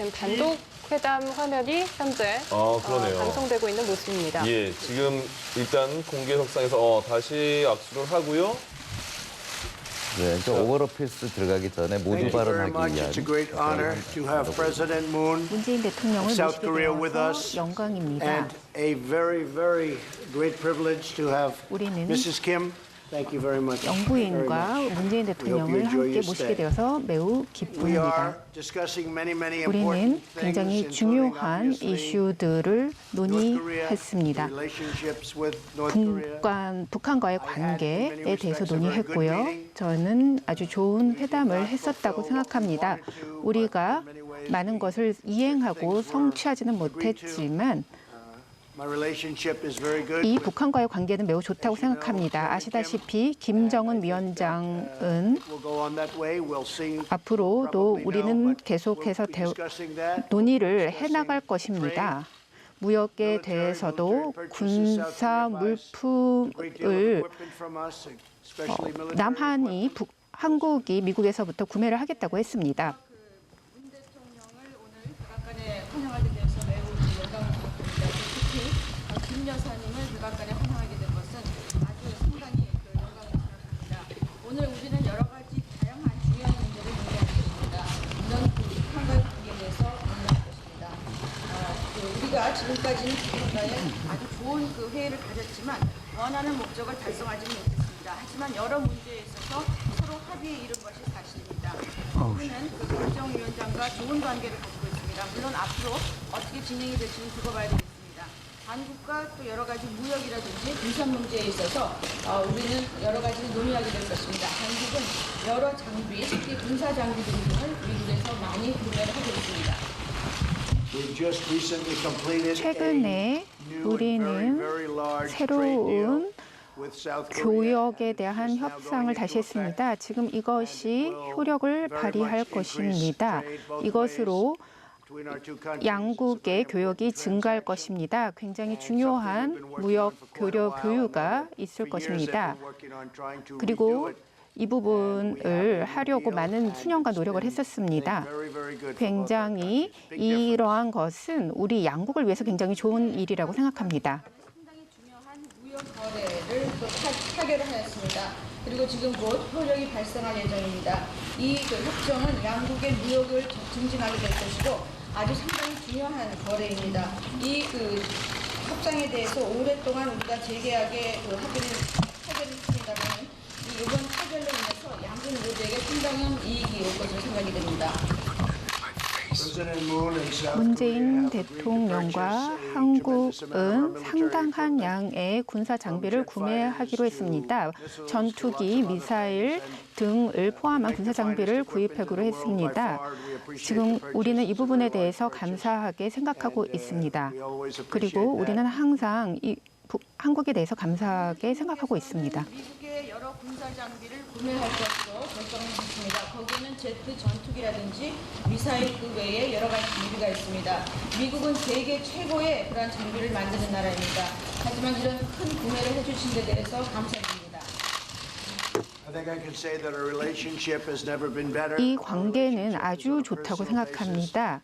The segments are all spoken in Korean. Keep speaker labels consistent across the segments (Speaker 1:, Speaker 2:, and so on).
Speaker 1: 지금 단독 회담 화면이 현재
Speaker 2: 그러네요.
Speaker 1: 방송되고 있는 모습입니다.
Speaker 2: 예, 지금 일단 공개석상에서 다시 악수를 하고요.
Speaker 3: 네, 이제 오버로피스 들어가기 전에 모두 발언하기 위한
Speaker 4: 문재인 대통령을 모시게 되어서 영광입니다. 우리는 영부인과 문재인 대통령을 함께 모시게 되어서 매우 기쁩니다. 우리는 굉장히 중요한 이슈들을 논의했습니다. 북한과의 관계에 대해서 논의했고요. 저는 아주 좋은 회담을 했었다고 생각합니다. 우리가 많은 것을 이행하고 성취하지는 못했지만 이 북한과의 관계는 매우 좋다고 생각합니다. 아시다시피 김정은 위원장은 앞으로도 우리는 계속해서 논의를 해나갈 것입니다. 무역에 대해서도 군사 물품을 남한이 한국이 미국에서부터 구매를 하겠다고 했습니다.
Speaker 5: 문 대통령을 오늘 백악관에 환영하게 되어서 매우 영광을 생각합니다. 특히 김 여사님을 백악관에 환영하게 된 것은 아주 상당히 영광을 생각합니다. 오늘 우리는 여러 가지 다양한 중요한 문제를 논의할 것입니다. 물론 북한과의 관계에 대해서 논의할 것입니다. 우리가 지금까지는 북한과의 아주 좋은 회의를 가졌지만 원하는 목적을 달성하지 못했습니다. 하지만 여러 문제에 있어서 서로 합의에 이른 것이 사실입니다. 우리는 김정위원장과 좋은 관계를 가지고 있습니다. 물론 앞으로 어떻게 진행이 될지는 두고 봐야 되겠습니다. 한국과 또 여러 가지 무역이라든지 비선 문제에 있어서 우리는 여러 가지를 논의하게 될 것입니다. 한국은 여러 장비, 특히 군사 장비 등을 미국에서 많이 구매를 하고 있습니다.
Speaker 4: 최근에 우리는 새로운 교역에 대한 협상을 다시 했습니다. 지금 이것이 효력을 발휘할 것입니다. 이것으로 양국의 교역이 증가할 것입니다. 굉장히 중요한 무역 교류가 있을 것입니다. 그리고 이 부분을 하려고 많은 수년간 노력을 했었습니다. 굉장히 이러한 것은 우리 양국을 위해서 굉장히 좋은 일이라고 생각합니다.
Speaker 5: 상당히 중요한 무역 거래를 또 타결을 하였습니다. 그리고 지금 곧 효력이 발생할 예정입니다. 이 협정은 양국의 무역을 증진하게 될 것이고 아주 상당히 중요한 거래입니다. 이 협상에 대해서 오랫동안 우리가 재계약에 타결을 했습니다만 이번 타결로 인해서 양국 모두에게 상당한 이익이 올 것으로 생각이 됩니다.
Speaker 4: 문재인 대통령과 한국은 상당한 양의 군사 장비를 구매하기로 했습니다. 전투기, 미사일 등을 포함한 군사 장비를 구입하기로 했습니다. 지금 우리는 이 부분에 대해서 감사하게 생각하고 있습니다. 그리고 우리는 항상 한국에 대해서 감사하게 생각하고 있습니다.
Speaker 5: 미국의 여러 군사 장비를 구매할 것으로 결정했습니다. 거기에는 제트 전투기라든지 미사일 그 외에 여러 가지 장비가 있습니다. 미국은 세계 최고의 그러한 장비를 만드는 나라입니다. 하지만 이런 큰 구매를 해주신 데 대해서 감사드립니다.
Speaker 4: 이 관계는 아주 좋다고 생각합니다.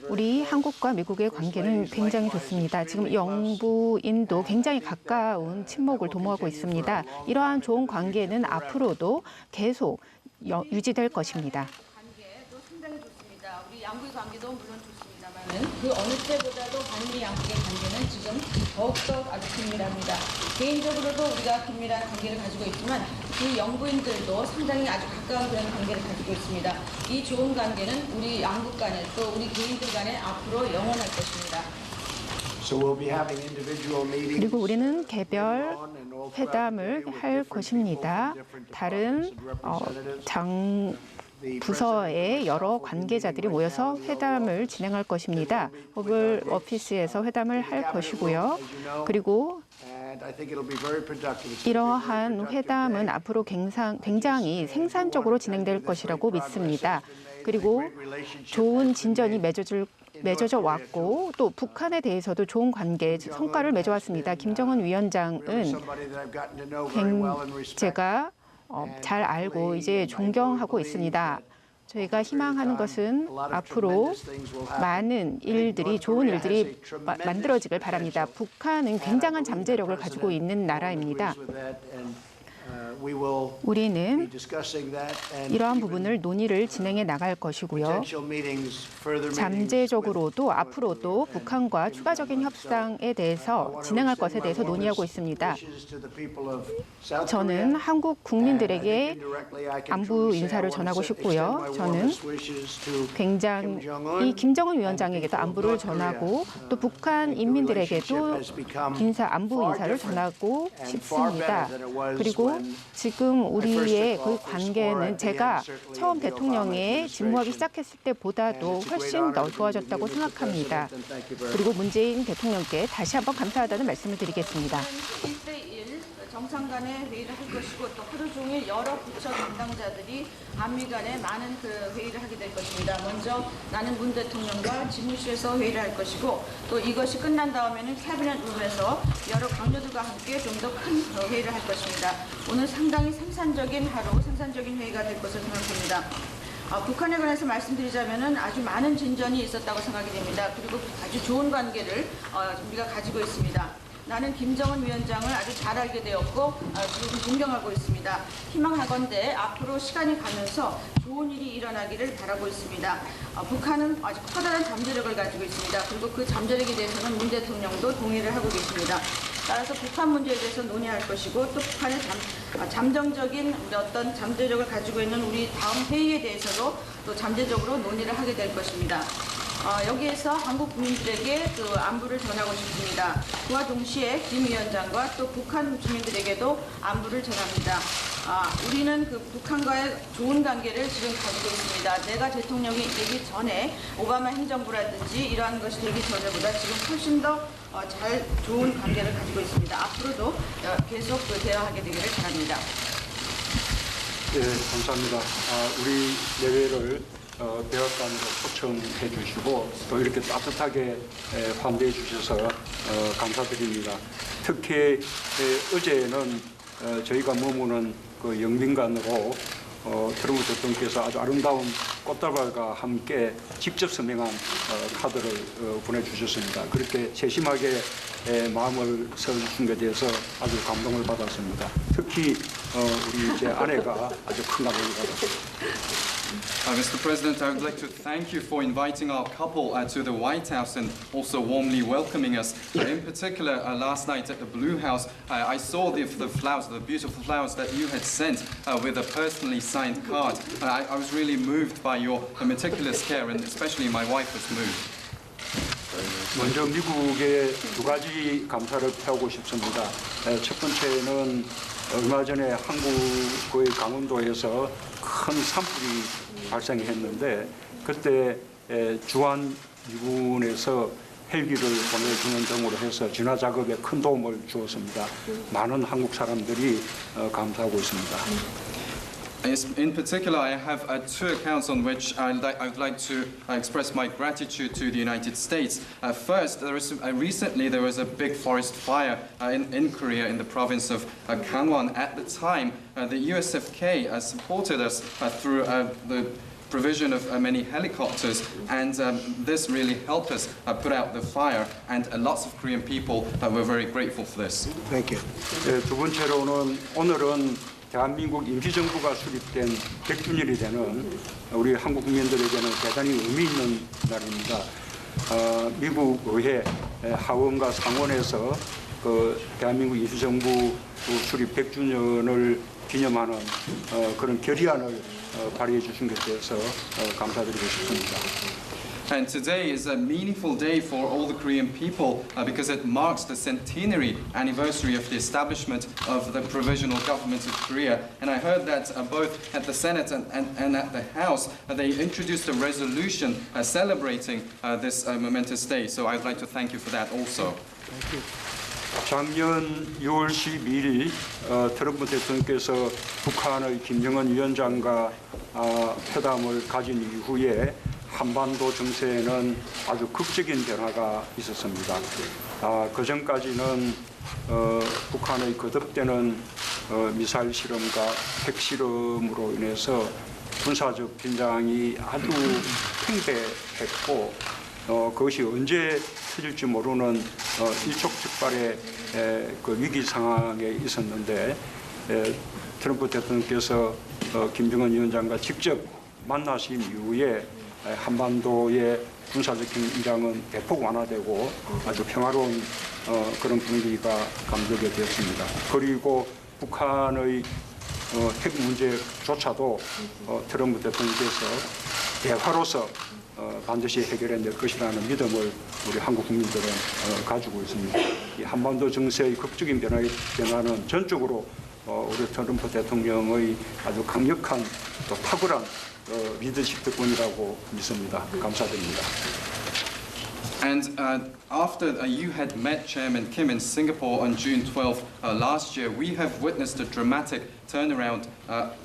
Speaker 4: 우리 한국과 미국의 관계는 굉장히 좋습니다. 지금 영부인도 굉장히 가까운 친목을 도모하고 있습니다. 이러한 좋은 관계는 앞으로도 계속 유지될 것입니다.
Speaker 5: 관계도 상당히 좋습니다. 우리 양국의 관계도 물론 좋습니다만은 그 어느 때보다도 한미 양국의 관계는 지금 더욱더 아주 긴밀합니다. 개인적으로도 우리가 긴밀한 관계를 가지고 있지만 그 영부인들도 상당히 아주 가까운 그런 관계를 가지고 있습니다. 이 좋은 관계는 우리 양국 간에 또 우리 개인들 간에 앞으로 영원할 것입니다.
Speaker 4: 그리고 우리는 개별 회담을 할 것입니다. 다른 부서의 여러 관계자들이 모여서 회담을 진행할 것입니다. 오벌 오피스에서 회담을 할 것이고요. 그리고 이러한 회담은 앞으로 굉장히 생산적으로 진행될 것이라고 믿습니다. 그리고 좋은 진전이 맺어져 왔고 또 북한에 대해서도 좋은 관계, 성과를 맺어왔습니다. 김정은 위원장은 제가 잘 알고 이제 존경하고 있습니다. 저희가 희망하는 것은 앞으로 많은 일들이, 좋은 일들이 만들어지길 바랍니다. 북한은 굉장한 잠재력을 가지고 있는 나라입니다. 우리는 이러한 부분을 논의를 진행해 나갈 것이고요. 잠재적으로도 앞으로도 북한과 추가적인 협상에 대해서 진행할 것에 대해서 논의하고 있습니다. 저는 한국 국민들에게 안부 인사를 전하고 싶고요. 저는 굉장히 김정은 위원장에게도 안부를 전하고 또 북한 인민들에게도 안부 인사를 전하고 싶습니다. 그리고 지금 우리의 그 관계는 제가 처음 대통령에 직무하기 시작했을 때보다도 훨씬 더 좋아졌다고 생각합니다. 그리고 문재인 대통령께 다시 한번 감사하다는 말씀을 드리겠습니다.
Speaker 5: 1대1 정상 간의 회의를 할 것이고 또 하루 종일 여러 부처 담당자들이 한미 간에 많은 그 회의를 하게 될 것입니다. 먼저 나는 문 대통령과 집무실에서 회의를 할 것이고 또 이것이 끝난 다음에는 캐비넷 룸에서 여러 강요들과 함께 좀 더 큰 회의를 할 것입니다. 오늘 상당히 생산적인 회의가 될 것으로 생각합니다. 북한에 관해서 말씀드리자면은 아주 많은 진전이 있었다고 생각이 됩니다. 그리고 아주 좋은 관계를 우리가 가지고 있습니다. 나는 김정은 위원장을 아주 잘 알게 되었고 지금 존경하고 있습니다. 희망하건대 앞으로 시간이 가면서 좋은 일이 일어나기를 바라고 있습니다. 북한은 아주 커다란 잠재력을 가지고 있습니다. 그리고 그 잠재력에 대해서는 문 대통령도 동의를 하고 계십니다. 따라서 북한 문제에 대해서 논의할 것이고 또 북한의 잠정적인 어떤 잠재력을 가지고 있는 우리 다음 회의에 대해서도 또 잠재적으로 논의를 하게 될 것입니다. 여기에서 한국 국민들에게 그 안부를 전하고 싶습니다. 그와 동시에 김 위원장과 또 북한 주민들에게도 안부를 전합니다. 우리는 그 북한과의 좋은 관계를 지금 가지고 있습니다. 내가 대통령이 되기 전에 오바마 행정부라든지 이러한 것이 되기 전에보다 지금 훨씬 더 좋은 관계를 가지고 있습니다. 앞으로도 계속 대화하게 되기를 바랍니다.
Speaker 6: 네, 감사합니다. 우리 내외를 백악관으로 초청해 주시고 또 이렇게 따뜻하게 환대해 주셔서 감사드립니다. 특히 어제는 저희가 머무는 그 영빈관으로 트럼프 대통령께서 아주 아름다운 꽃다발과 함께 직접 서명한 카드를 보내주셨습니다. 그렇게 세심하게 마음을 써주신 것에 대해서 아주 감동을 받았습니다. 특히 우리 제 아내가 아주 큰 감동을 받았습니다.
Speaker 7: Mr. President, I would like to thank you for inviting our couple to the White House and also warmly welcoming us. In particular, last night at the Blue House, I saw the flowers, the beautiful flowers that you had sent with a personally signed card. I was really moved by your meticulous care, and especially my wife was moved.
Speaker 6: 먼저 미국에 두 가지 감사를 표하고 싶습니다. 첫 번째는 얼마 전에 한국의 강원도에서 큰 산불이 발생했는데 그때 주한 미군에서 헬기를 보내주는 등으로 해서 진화 작업에 큰 도움을 주었습니다. 많은 한국 사람들이 감사하고 있습니다.
Speaker 7: In particular, I have two accounts on which I would like to express my gratitude to the United States. First, recently there was a big forest fire in Korea in the province of Gangwon. At the time, the USFK supported us through the provision of many helicopters, and this really helped us put out the fire, and lots of Korean people were very grateful for this.
Speaker 6: Thank you. 두 번째로는 오늘은 대한민국 임시정부가 수립된 100주년이 되는 우리 한국 국민들에게는 대단히 의미 있는 날입니다. 미국 의회 하원과 상원에서 그 대한민국 임시정부 수립 100주년을 기념하는 그런 결의안을 발의해 주신 것에 대해서 감사드리고 싶습니다.
Speaker 7: And today is a meaningful day for all the Korean people because it marks the centenary anniversary of the establishment of the Provisional Government of Korea. And I heard that both at the Senate and at the House, they introduced a resolution celebrating this momentous day. So I'd like to thank you for that also.
Speaker 6: Thank you. 작년 6월 12일 트럼프 대통령께서 북한의 김정은 위원장과 회담을 가진 이후에 한반도 정세에는 아주 극적인 변화가 있었습니다. 그 전까지는 북한의 거듭되는 미사일 실험과 핵 실험으로 인해서 군사적 긴장이 아주 팽배했고 그것이 언제 터질지 모르는 일촉즉발의 그 위기 상황에 있었는데 트럼프 대통령께서 김정은 위원장과 직접 만나신 이후에 한반도의 군사적 긴장은 대폭 완화되고 아주 평화로운 그런 분위기가 감돌게 되었습니다. 그리고 북한의 핵 문제조차도 트럼프 대통령께서 대화로서 반드시 해결해낼 것이라는 믿음을 우리 한국 국민들은 가지고 있습니다. 이 한반도 정세의 극적인 변화는 전적으로 우리 트럼프 대통령의 아주 강력한 또 탁월한 리더십 덕분이라고 믿습니다. 감사드립니다.
Speaker 7: And after you had met Chairman Kim in Singapore on June 12th last year, we have witnessed a dramatic turnaround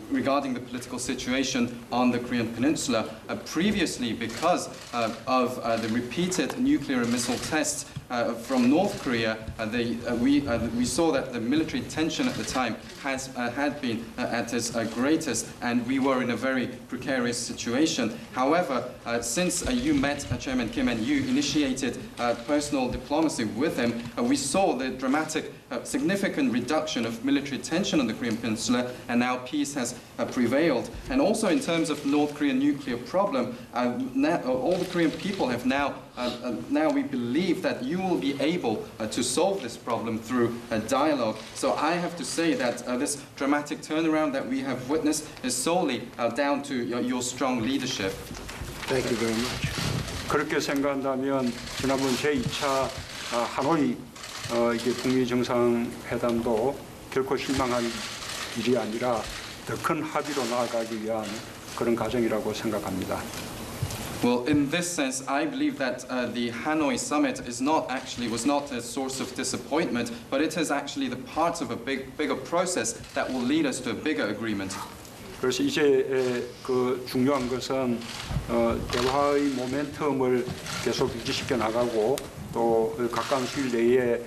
Speaker 7: regarding the political situation on the Korean Peninsula. Previously, because of the repeated nuclear and missile tests from North Korea, we saw that the military tension at the time had been at its greatest, and we were in a very precarious situation. However, since you met Chairman Kim and you initiated personal diplomacy with him, we saw the dramatic, significant reduction of military tension on the Korean Peninsula, and now peace has prevailed. And also in terms of North Korean nuclear problem, now, all the Korean people have now we believe that you will be able to solve this problem through a dialogue. So I have to say that this dramatic turnaround that we have witnessed is solely down to your strong leadership.
Speaker 6: Thank you very much. 그렇게 생각한다면 지난번 제2차 하노이 이게 북미 정상회담도 결코 실망한 일이 아니라 더 큰 합의로 나아가기 위한 그런 과정이라고 생각합니다.
Speaker 7: Well, in this sense, I believe that the Hanoi summit was not a source of disappointment, but it is actually the part of a bigger process that will lead us to a bigger agreement.
Speaker 6: 그래서 이제 그 중요한 것은 대화의 모멘텀을 계속 유지시켜 나가고 또 가까운 시일 내에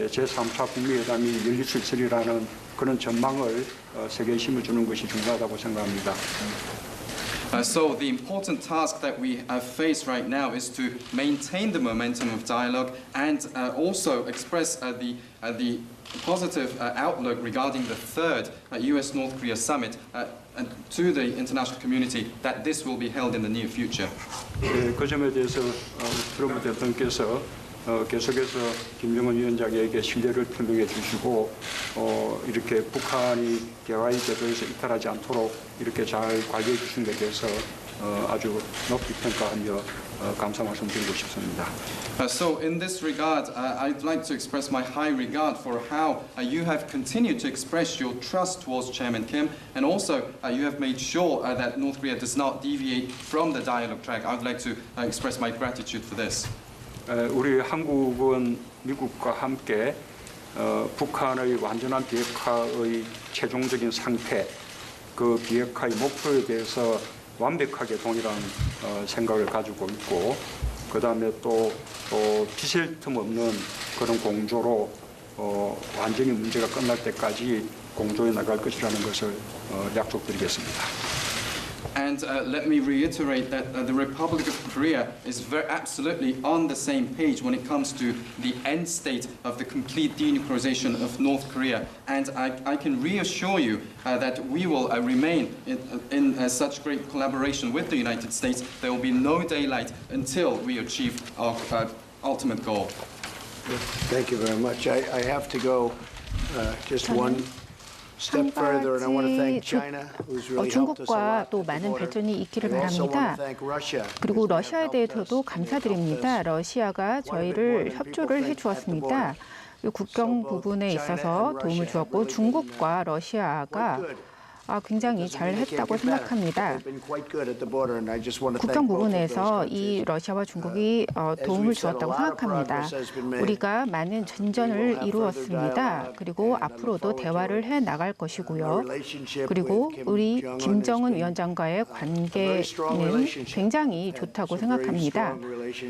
Speaker 6: 제3차 북미 회담이 열릴 수 있으리라는 그런 전망을 세계에 심어주는 것이 중요하다고 생각합니다.
Speaker 7: So the important task that we face right now is to maintain the momentum of dialogue and also express the positive outlook regarding the third U.S.-North Korea summit to the international community that this will be held in the near future.
Speaker 6: 그 점에 대해서 트럼프 대통령께서 계속해서 김정은 위원장에게 신뢰를 표명해 주시고 이렇게 북한이 대화의 궤도에서 이탈하지 않도록 이렇게 잘 관리해 주신 것에 대해서 아주 높이 평가하며 감사 말씀드리고 싶습니다.
Speaker 7: So in this regard, I'd like to express my high regard for how you have continued to express your trust towards Chairman Kim, and also you have made sure that North Korea does not deviate from the dialogue track. I would like to express my gratitude for this.
Speaker 6: 우리 한국은 미국과 함께 북한의 완전한 비핵화의 최종적인 상태, 그 비핵화의 목표에 대해서 완벽하게 동일한 생각을 가지고 있고, 그 다음에 또 비셀 틈 없는 그런 공조로 완전히 문제가 끝날 때까지 공조해 나갈 것이라는 것을 약속드리겠습니다.
Speaker 7: And let me reiterate that the Republic of Korea is absolutely on the same page when it comes to the end state of the complete denuclearization of North Korea. And I can reassure you that we will remain in such great collaboration with the United States. There will be no daylight until we achieve our ultimate goal.
Speaker 8: Thank you very much. I have to go just one step further, and I want to thank China, who's really helped us a
Speaker 4: 중국과
Speaker 8: lot.
Speaker 4: 또 많은 발전이 있기를 바랍니다. 그리고 러시아에 대해서도 감사드립니다. 러시아가 저희를 협조를 해주었습니다. 국경 부분에 있어서 도움을 주었고 중국과 러시아가 굉장히 잘했다고 생각합니다. 국경 부분에서 이 러시아와 중국이 도움을 주었다고 생각합니다. 우리가 많은 진전을 이루었습니다. 그리고 앞으로도 대화를 해 나갈 것이고요. 그리고 우리 김정은 위원장과의 관계는 굉장히 좋다고 생각합니다.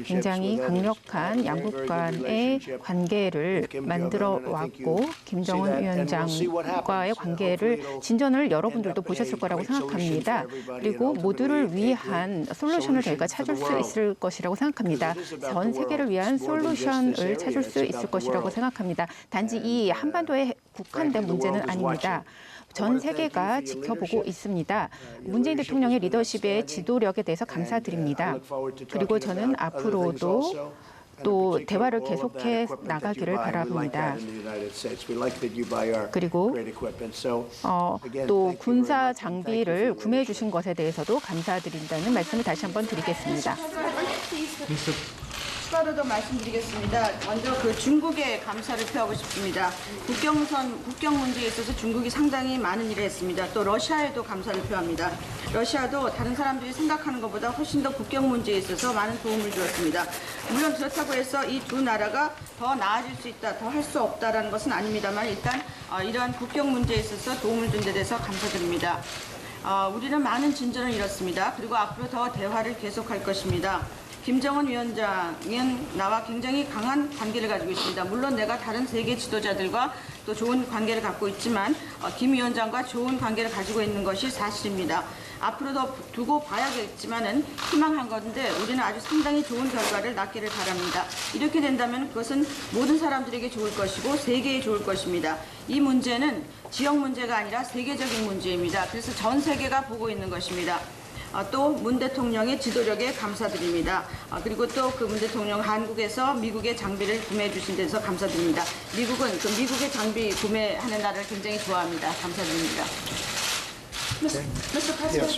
Speaker 4: 굉장히 강력한 양국 간의 관계를 만들어 왔고 김정은 위원장과의 관계를 진전을 여러 여러분들도 보셨을 거라고 생각합니다. 그리고 모두를 위한 솔루션을 저희가 찾을 수 있을 것이라고 생각합니다. 전 세계를 위한 솔루션을 찾을 수 있을 것이라고 생각합니다. 단지 이 한반도에 국한된 문제는 아닙니다. 전 세계가 지켜보고 있습니다. 문재인 대통령의 리더십의 지도력에 대해서 감사드립니다. 그리고 저는 앞으로도 또 대화를 계속해 나가기를 바랍니다. 그리고 또 군사 장비를 구매해 주신 것에 대해서도 감사드린다는 말씀을 다시 한번 드리겠습니다.
Speaker 5: 추가로 더 말씀드리겠습니다. 먼저 그 중국에 감사를 표하고 싶습니다. 국경 문제에 있어서 중국이 상당히 많은 일을 했습니다. 또 러시아에도 감사를 표합니다. 러시아도 다른 사람들이 생각하는 것보다 훨씬 더 국경 문제에 있어서 많은 도움을 주었습니다. 물론 그렇다고 해서 이 두 나라가 더 나아질 수 있다, 더 할 수 없다라는 것은 아닙니다만 일단 이러한 국경 문제에 있어서 도움을 준 데 대해서 감사드립니다. 우리는 많은 진전을 이뤘습니다. 그리고 앞으로 더 대화를 계속할 것입니다. 김정은 위원장은 나와 굉장히 강한 관계를 가지고 있습니다. 물론 내가 다른 세계 지도자들과 또 좋은 관계를 갖고 있지만 김 위원장과 좋은 관계를 가지고 있는 것이 사실입니다. 앞으로 더 두고 봐야겠지만은 희망한 건데 우리는 아주 상당히 좋은 결과를 낳기를 바랍니다. 이렇게 된다면 그것은 모든 사람들에게 좋을 것이고 세계에 좋을 것입니다. 이 문제는 지역 문제가 아니라 세계적인 문제입니다. 그래서 전 세계가 보고 있는 것입니다. 또 문 대통령의 지도력에 감사드립니다. 그리고 또 그 문 대통령 한국에서 미국의 장비를 구매해 주신 데서 감사드립니다. 미국은 그 미국의 장비 구매하는 나라를 굉장히 좋아합니다. 감사드립니다.
Speaker 9: Mr. President,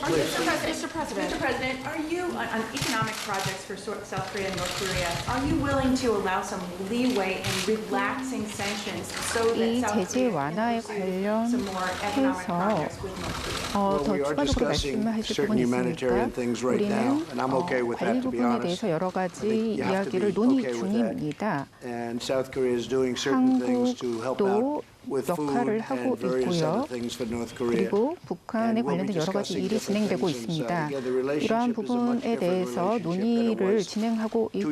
Speaker 9: Mr. President, are you on economic projects for South Korea and North Korea? Are you willing to allow some leeway in relaxing sanctions so that
Speaker 4: 이
Speaker 9: South
Speaker 4: 제재
Speaker 9: Korea
Speaker 4: 완화에
Speaker 9: can pursue some more
Speaker 4: 관련해서
Speaker 9: economic projects with North Korea?
Speaker 4: 더 추가적으로 말씀하실 부분이 있습니까? 우리는 관리 부분에 대해서 여러 가지 이야기를 논의 중입니다. 한국도 역할을 하고 있고요. 그리고 북한에 관련된 여러 가지 일이 진행되고 있습니다. 이러한 부분에 대해서 논의를 진행하고 있고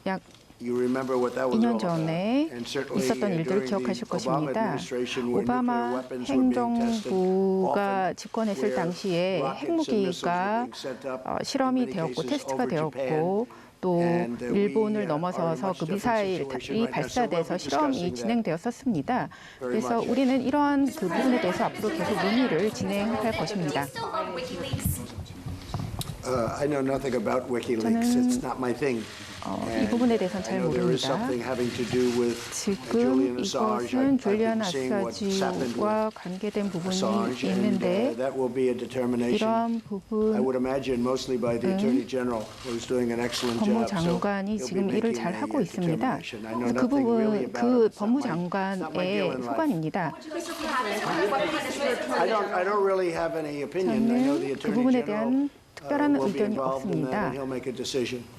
Speaker 4: 약 2년 전에 있었던 일들을 기억하실 것입니다. 오바마 행정부가 집권했을 당시에 핵무기가 실험이 되었고 테스트가 되었고 또 일본을 넘어서서 그 미사일이 발사돼서 실험이 진행되었었습니다. 그래서 우리는 이러한 그 부분에 대해서 앞으로 계속 논의를 진행할 것입니다. 저는 이 부분에 대해서는 잘 모릅니다. 지금 이것은 줄리안 아사지와 관계된 부분이 있는데 이러한 부분은 법무장관이 지금 일을 잘 하고 있습니다. 그 부분, 그 법무장관의 소관입니다. 저는 그 부분에 대한 특별한 의견이 없습니다.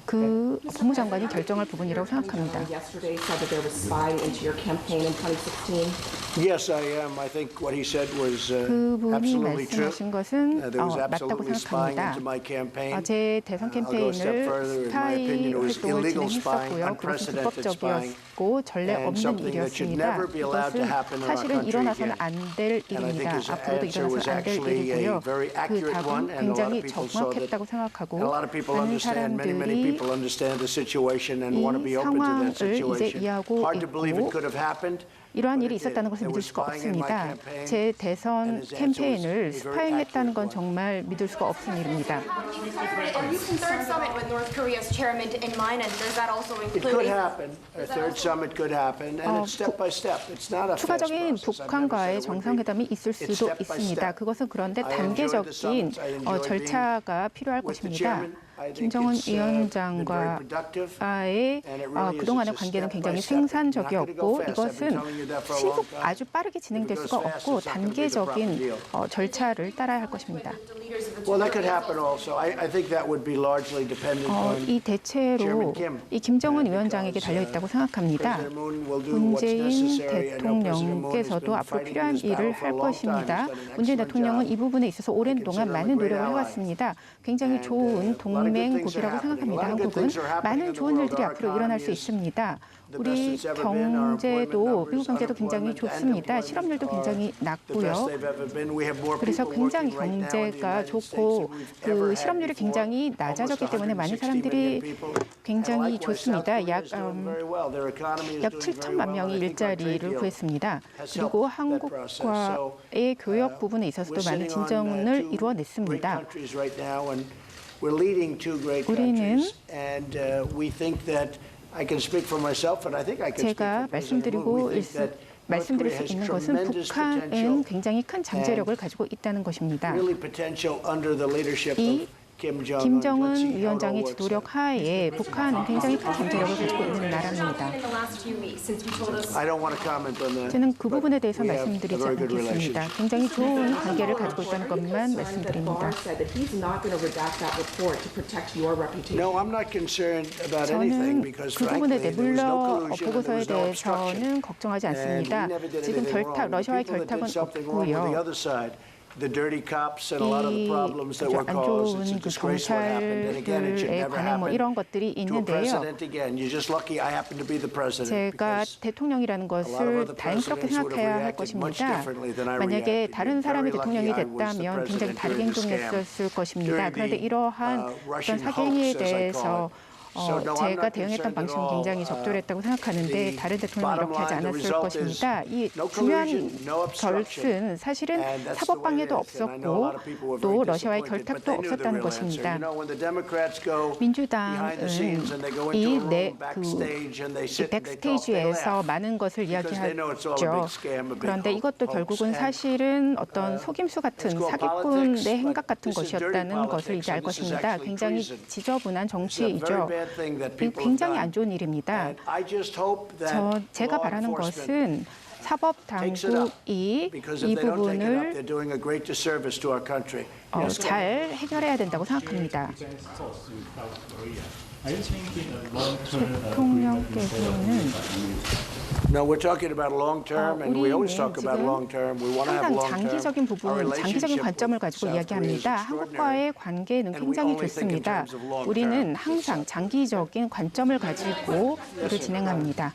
Speaker 4: 그 법무장관이 결정할 부분이라고 생각합니다. 그분이 말씀하신 것은 맞다고 생각합니다. 제 대선 캠페인을 스파이 활동을 진행했었고요. 그것은 불법적이었고 전례 없는 일이었습니다. 이것은 사실은 일어나서는 안 될 일입니다. 앞으로도 일어나서는 안 될 일이고요. 그 답은 굉장히 정확했다고 생각하고 많은 사람들이 이 상황을 이제 이해하고 있고 이러한 일이 있었다는 것을 믿을 수가 없습니다. 제 대선 캠페인을 스파이했다는 건 정말 믿을 수가 없는 일입니다.
Speaker 10: Are you concerned summit with North Korea's chairman in mind, and does that also
Speaker 8: It
Speaker 10: include?
Speaker 8: could happen. A third summit could happen, and it's step by step. It's not a fast
Speaker 4: 추가적인
Speaker 8: process.
Speaker 4: 북한과의 정상회담이 있을 수도 있습니다. 그것은 그런데 단계적인 절차가 필요할 것입니다. 김정은 위원장과의 그동안의 관계는 굉장히 생산적이었고 이것은 아주 빠르게 진행될 수가 없고 단계적인 절차를 따라야 할 것입니다. 이 대체로 이 김정은 위원장에게 달려있다고 생각합니다. 문재인 대통령께서도 앞으로 필요한 일을 할 것입니다. 문재인 대통령은 이 부분에 있어서 오랜 동안 많은 노력을 해왔습니다. 굉장히 좋은 동료 동맹국이라고 생각합니다. 한국은 많은 좋은 일들이 앞으로 일어날 수 있습니다. 우리 경제도 미국 경제도 굉장히 좋습니다. 실업률도 굉장히 낮고요. 그래서 굉장히 경제가 좋고 그 실업률이 굉장히 낮아졌기 때문에 많은 사람들이 굉장히 좋습니다. 약 7천만 명이 일자리를 구했습니다. 그리고 한국과의 교역 부분에 있어서도 많은 진전을 이루어냈습니다. 우리는 제가 말씀드릴 수 있는 것은 북한은 굉장히 큰 잠재력을 가지고 있다는 것입니다. 이 김정은 위원장의 지도력 하에 북한은 굉장히 큰 잠재력을 가지고 있는 나라입니다. 저는 그 부분에 대해서 말씀드리지 않겠습니다. 굉장히 좋은 관계를 가지고 있다는 것만 말씀드립니다. 저는 그 부분에 대해 물러 보고서에 대해서는 걱정하지 않습니다. 지금 러시아와의 결탁은 없고요. 이 아주 안 좋은 그 경찰들에 관한 이런 것들이 있는데요. 제가 대통령이라는 것을 다행스럽게 생각해야 할 것입니다. 만약에 다른 사람이 대통령이 됐다면 굉장히 다르게 행동했었을 것입니다. 그런데 이러한 어떤 사기행위에 대해서 제가 대응했던 방식은 굉장히 적절했다고 생각하는데 다른 대통령이 이렇게 하지 않았을 것입니다. 이 중요한 결승은 사실은 사법방해도 없었고 또 러시아와의 결탁도 없었다는 것입니다. 민주당은 이 백스테이지에서 많은 것을 이야기하죠. 그런데 이것도 결국은 사실은 어떤 속임수 같은 사기꾼의 행각 같은 것이었다는 것을 이제 알 것입니다. 굉장히 지저분한 정치이죠. 굉장히 안 좋은 일입니다. 제가 바라는 것은 사법 당국이 이 부분을 잘 해결해야 된다고 생각합니다. 대통령께서는 우리는 지금 항상 장기적인 부분, 장기적인 관점을 가지고 이야기합니다. 한국과의 관계는 굉장히 좋습니다. 우리는 항상 장기적인 관점을 가지고 일을 진행합니다.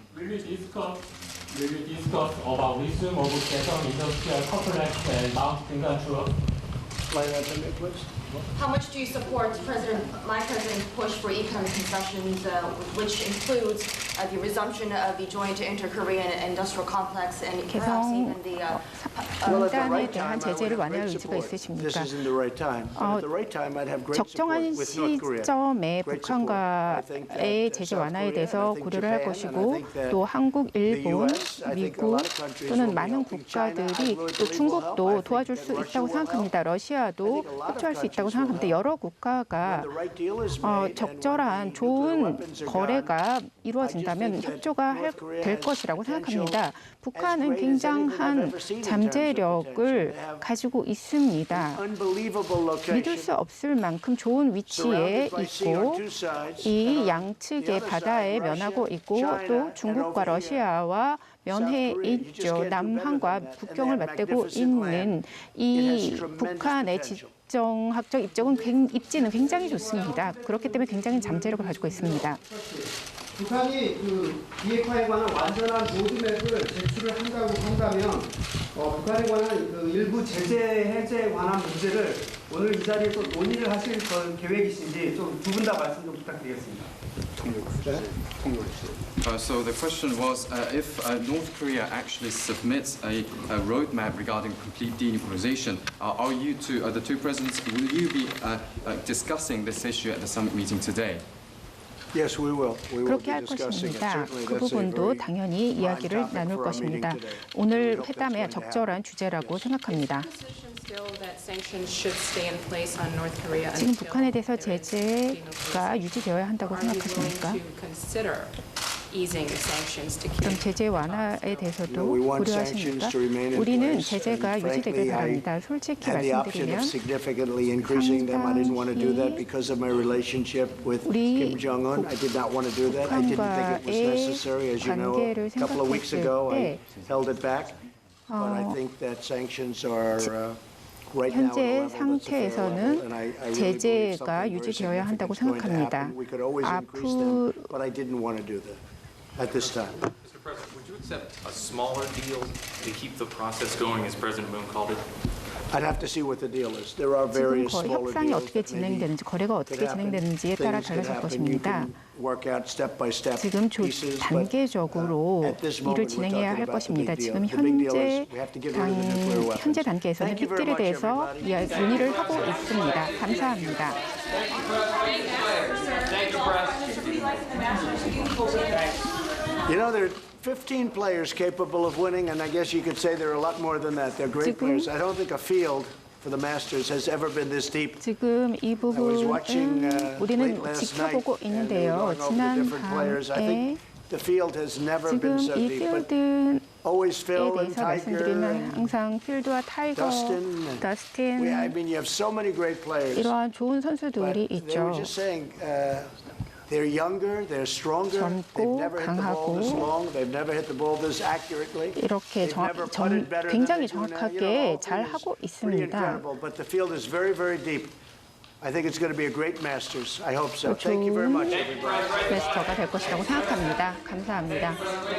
Speaker 10: How much do you support my president's push for economic concessions, which includes the resumption of the joint inter-Korean industrial complex and perhaps even the
Speaker 4: 분단에 대한 제재를 완화할 의지가 있으십니까? 적정한 시점에 북한과의 제재 완화에 대해서 고려를 할 것이고 또 한국, 일본, 미국 또는 많은 국가들이 또 중국도 도와줄 수 있다고 생각합니다. 러시아도 협조할 수 있다고 생각합니다. 여러 국가가 적절한 좋은 거래가 이루어진다면 협조가 될 것이라고 생각합니다. 북한은 굉장한 잠재력을 가지고 있습니다. 믿을 수 없을 만큼 좋은 위치에 있고 이 양측의 바다에 면하고 있고 또 중국과 러시아와 면해 있죠. 남한과 국경을 맞대고 있는 이 북한의 지정학적 입지는 굉장히 좋습니다. 그렇기 때문에 굉장히 잠재력을 가지고 있습니다.
Speaker 11: 북한이 그 비핵화에 관한 완전한 로드맵을 제출을 한다면 북한에 관한 그 일부 제재 해제에 관한 문제를 오늘 이 자리에서 논의를 하실 계획이신지 좀 두 분 다 말씀 좀 부탁드리겠습니다.
Speaker 7: So the question was, if North Korea actually submits a roadmap regarding complete denuclearization, are you two, the two presidents, will you be discussing this issue at the summit meeting today?
Speaker 8: Yes, we will.
Speaker 4: 그렇게 할 것입니다. 그 부분도 당연히 이야기를 나눌 것입니다. 오늘 회담의 적절한 주제라고 생각합니다. 지금 북한에 대해서 제재가 유지되어야 한다고 생각하십니까? 그럼 제재 완화에 대해서도 고려하십니까? 우리는 제재가 유지되길 바랍니다. 솔직히 말씀드리면 우리 북한과의 관계를 생각했을 때
Speaker 8: right now at a
Speaker 4: 현재
Speaker 8: level that's a fair level,
Speaker 4: 상태에서는
Speaker 8: and I really believe
Speaker 4: 제재가
Speaker 8: something very
Speaker 4: 유지되어야 한다고
Speaker 8: significant is going to
Speaker 4: 생각합니다.
Speaker 8: happen. We could always increase them, but I didn't want to do that at this time.
Speaker 12: Mr. President, would you accept a smaller deal to keep the process going, as President Moon called it?
Speaker 8: I'd have to see what the deal is. There are
Speaker 4: 지금
Speaker 8: various
Speaker 4: 거의
Speaker 8: smaller
Speaker 4: 협상이
Speaker 8: deals
Speaker 4: 어떻게
Speaker 8: that maybe
Speaker 4: 진행되는지, 거래가
Speaker 8: could
Speaker 4: 어떻게
Speaker 8: happen.
Speaker 4: 진행되는지에 따라
Speaker 8: Things could
Speaker 4: 달라질
Speaker 8: happen. You
Speaker 4: 것입니다.
Speaker 8: can work out step by step
Speaker 4: 지금
Speaker 8: pieces, but
Speaker 4: 단계적으로
Speaker 8: at this
Speaker 4: 일을
Speaker 8: moment we're
Speaker 4: 진행해야 할
Speaker 8: talking about the
Speaker 4: 것입니다.
Speaker 8: big deal.
Speaker 4: 지금
Speaker 8: The big deal
Speaker 4: 현재
Speaker 8: is we have to get rid of the nuclear weapons.
Speaker 4: 현재 단계에서는
Speaker 8: Thank you very
Speaker 4: 핵들에
Speaker 8: much,
Speaker 4: 대해서
Speaker 8: everybody.
Speaker 4: 논의를 하고 있습니다. 감사합니다.
Speaker 8: You know, there are 15 players capable of winning, and I guess you could say there are a lot more than that. They're great players. I don't think a field for the Masters has ever been this deep.
Speaker 4: 지금 이 부분은 우리는 지켜보고 있는데요. 지난 밤에
Speaker 8: The field has never been
Speaker 4: 지금
Speaker 8: so
Speaker 4: 이
Speaker 8: deep. But
Speaker 4: 필드에
Speaker 8: always Phil and
Speaker 4: 대해서
Speaker 8: Tiger
Speaker 4: 말씀드리면
Speaker 8: and
Speaker 4: 항상 필드와 타이거,
Speaker 8: Dustin. I
Speaker 4: 더스틴
Speaker 8: mean, you have so many great players.
Speaker 4: 이러한 좋은 선수들이
Speaker 8: But they
Speaker 4: 있죠.
Speaker 8: were just saying, they're younger, they're stronger. They've
Speaker 4: 젊고
Speaker 8: never hit the ball this
Speaker 4: 강하고
Speaker 8: long. They've never hit the ball this accurately.
Speaker 4: 이렇게
Speaker 8: They've never putted better than
Speaker 4: 굉장히
Speaker 8: they do now.
Speaker 4: 정확하게
Speaker 8: You know,
Speaker 4: 잘
Speaker 8: it's
Speaker 4: 하고
Speaker 8: pretty
Speaker 4: 있습니다.
Speaker 8: incredible. But the field is very, very deep. I think it's going to be a great Masters. I hope so. Thank you very
Speaker 4: 좋은
Speaker 8: much, everybody.
Speaker 4: 베스터가 될 것이라고 생각합니다. 감사합니다.